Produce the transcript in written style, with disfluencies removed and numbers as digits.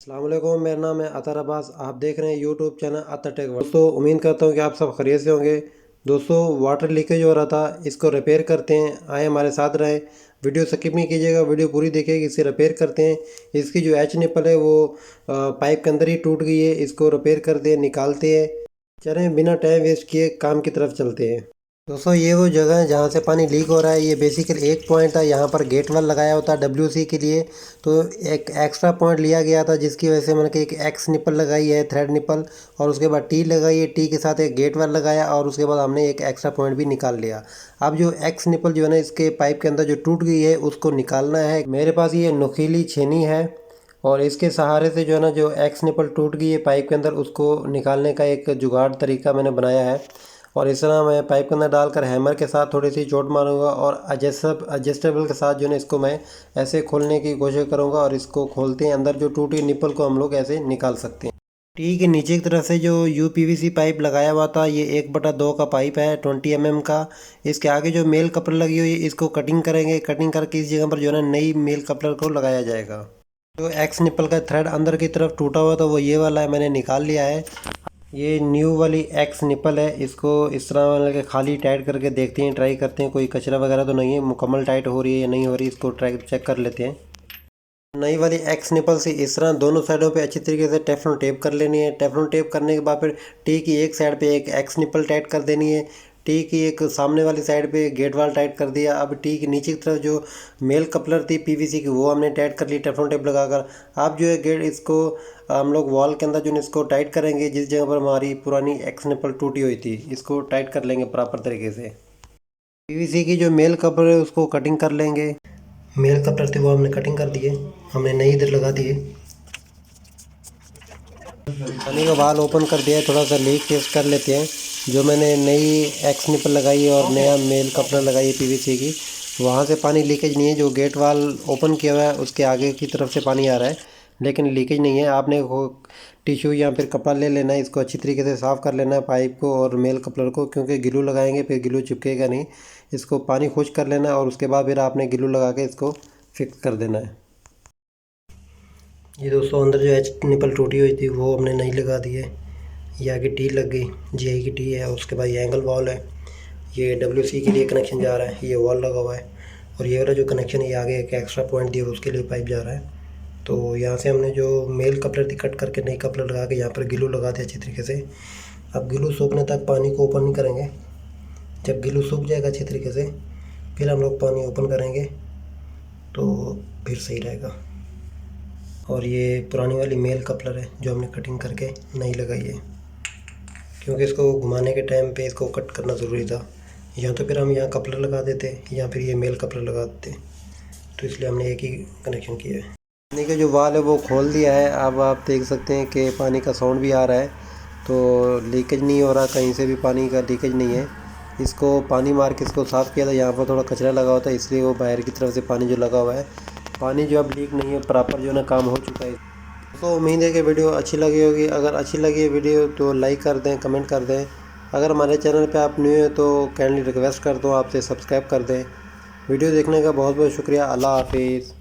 अस्सलाम वालेकुम, मेरा नाम है अतर अब्बास। आप देख रहे हैं यूट्यूब चैनल अतर टेक वर्ल्ड। दोस्तों, उम्मीद करता हूँ कि आप सब खैरियत से होंगे। दोस्तों, वाटर लीकेज हो रहा था, इसको रिपेयर करते हैं। आए हमारे साथ रहें, वीडियो स्किप नहीं कीजिएगा, वीडियो पूरी देखिएगा। इसे रिपेयर करते हैं। इसकी जो एच निपल है वो पाइप के अंदर ही टूट गई है। इसको रिपेयर करते हैं, निकालते हैं। चलें, बिना टाइम वेस्ट किए काम की तरफ चलते हैं। दोस्तों, ये वो जगह है जहाँ से पानी लीक हो रहा है। ये बेसिकली एक पॉइंट था, यहाँ पर गेट वाल लगाया होता है WC के लिए, तो एक एक्स्ट्रा पॉइंट लिया गया था, जिसकी वजह से मैंने कि एक एक्स निपल लगाई है, थ्रेड निपल, और उसके बाद टी लगाई है। टी के साथ एक गेट वाल लगाया, और उसके बाद हमने एक एक्स्ट्रा पॉइंट भी निकाल लिया। अब जो एक्स निपल जो है ना, इसके पाइप के अंदर जो टूट गई है, उसको निकालना है। मेरे पास ये नुकीली छेनी है, और इसके सहारे से जो है ना, जो एक्स निपल टूट गई है पाइप के अंदर, उसको निकालने का एक जुगाड़ तरीका मैंने बनाया है। और इस तरह मैं पाइप के अंदर डालकर हैमर के साथ थोड़ी सी चोट मारूंगा, और एडजस्टेबल के साथ जो है इसको मैं ऐसे खोलने की कोशिश करूंगा। और इसको खोलते हैं, अंदर जो टूटी निपल को हम लोग ऐसे निकाल सकते हैं। टी के नीचे की तरफ से जो UPVC पाइप लगाया हुआ था, ये 1/2 का पाइप है, 20 mm का। इसके आगे जो मेल कपलर लगी हुई है, इसको कटिंग करेंगे। कटिंग करके इस जगह पर जो है ना, नई मेल कपलर को लगाया जाएगा। जो एक्स निपल का थ्रेड अंदर की तरफ टूटा हुआ था, वो ये वाला है, मैंने निकाल लिया है। ये न्यू वाली एक्स निपल है। इसको इस तरह मतलब कि खाली टाइट करके देखते हैं, ट्राई करते हैं कोई कचरा वगैरह तो नहीं है, मुकम्मल टाइट हो रही है या नहीं हो रही, इसको ट्राई चेक कर लेते हैं। नई वाली एक्स निपल से इस तरह दोनों साइडों पे अच्छी तरीके से टेफ्लॉन टेप कर लेनी है। टेफ्लॉन टेप करने के बाद फिर टी की एक साइड पे एक एक्स निपल टाइट कर देनी है। टी की एक सामने वाली साइड पे गेट वाल टाइट कर दिया। अब टी की नीचे की तरफ जो मेल कपलर थी PVC की, वो हमने टाइट कर ली टेफ्लॉन टेप लगाकर। अब जो है गेट इसको हम लोग वॉल के अंदर जो इसको टाइट करेंगे, जिस जगह पर हमारी पुरानी एक्स निपल टूटी हुई थी, इसको टाइट कर लेंगे प्रॉपर तरीके से। PVC की जो मेल कपलर है उसको कटिंग कर लेंगे। मेल कपलर थे वो हमने कटिंग कर दिए, हमने नई इधर लगा दिए। पानी का वाल ओपन कर दिया है, थोड़ा सा लीक टेस्ट कर लेते हैं। जो मैंने नई एक्स निपल लगाई है और नया मेल कपलर लगाई है PVC की, वहाँ से पानी लीकेज नहीं है। जो गेट वाल ओपन किया हुआ है उसके आगे की तरफ से पानी आ रहा है, लेकिन लीकेज नहीं है। आपने वो टिश्यू या फिर कपड़ा ले लेना है, इसको अच्छी तरीके से साफ़ कर लेना है पाइप को और मेल कपलर को, क्योंकि गिलू लगाएंगे फिर गिलू चिपकेगा नहीं। इसको पानी खुश्क कर लेना है, और उसके बाद फिर आपने गिलू लगा के इसको फिक्स कर देना है। ये दोस्तों, अंदर जो एच निपल टूटी हुई थी वो हमने नहीं लगा दी है। ये आगे टी लग गई, GI की टी है। उसके बाद ये एंगल वॉल है, ये WC के लिए कनेक्शन जा रहा है, ये वॉल लगा हुआ है। और ये वाला जो कनेक्शन है, ये आगे एक एक्स्ट्रा पॉइंट दिया उसके लिए पाइप जा रहा है। तो यहाँ से हमने जो मेल कपलर थी कट करके नई कपलर लगा के यहाँ पर गिलू लगा दिया अच्छी तरीके से। अब गिलू सूखने तक पानी को ओपन नहीं करेंगे। जब गिलू सूख जाएगा अच्छी तरीके से, फिर हम लोग पानी ओपन करेंगे, तो फिर सही रहेगा। और ये पुरानी वाली मेल कपलर है जो हमने कटिंग करके नहीं लगाई है, क्योंकि इसको घुमाने के टाइम पे इसको कट करना ज़रूरी था। या तो फिर हम यहाँ कपलर लगा देते, या फिर ये मेल कपलर लगा देते, तो इसलिए हमने एक ही कनेक्शन किया है। पानी का जो वाल है वो खोल दिया है। अब आप देख सकते हैं कि पानी का साउंड भी आ रहा है, तो लीकेज नहीं हो रहा, कहीं से भी पानी का लीकेज नहीं है। इसको पानी मार के इसको साफ़ किया था, यहाँ पर थोड़ा कचरा लगा हुआ था, इसलिए वो बाहर की तरफ से पानी जो लगा हुआ है, पानी जो अब लीक नहीं है, प्रॉपर जो है ना काम हो चुका है। तो उम्मीद है कि वीडियो अच्छी लगी होगी। अगर अच्छी लगी है वीडियो तो लाइक कर दें, कमेंट कर दें। अगर हमारे चैनल पे आप न्यू हैं तो काइंडली रिक्वेस्ट करता हूँ आपसे सब्सक्राइब कर दें। वीडियो देखने का बहुत बहुत शुक्रिया। अल्लाह हाफिज़।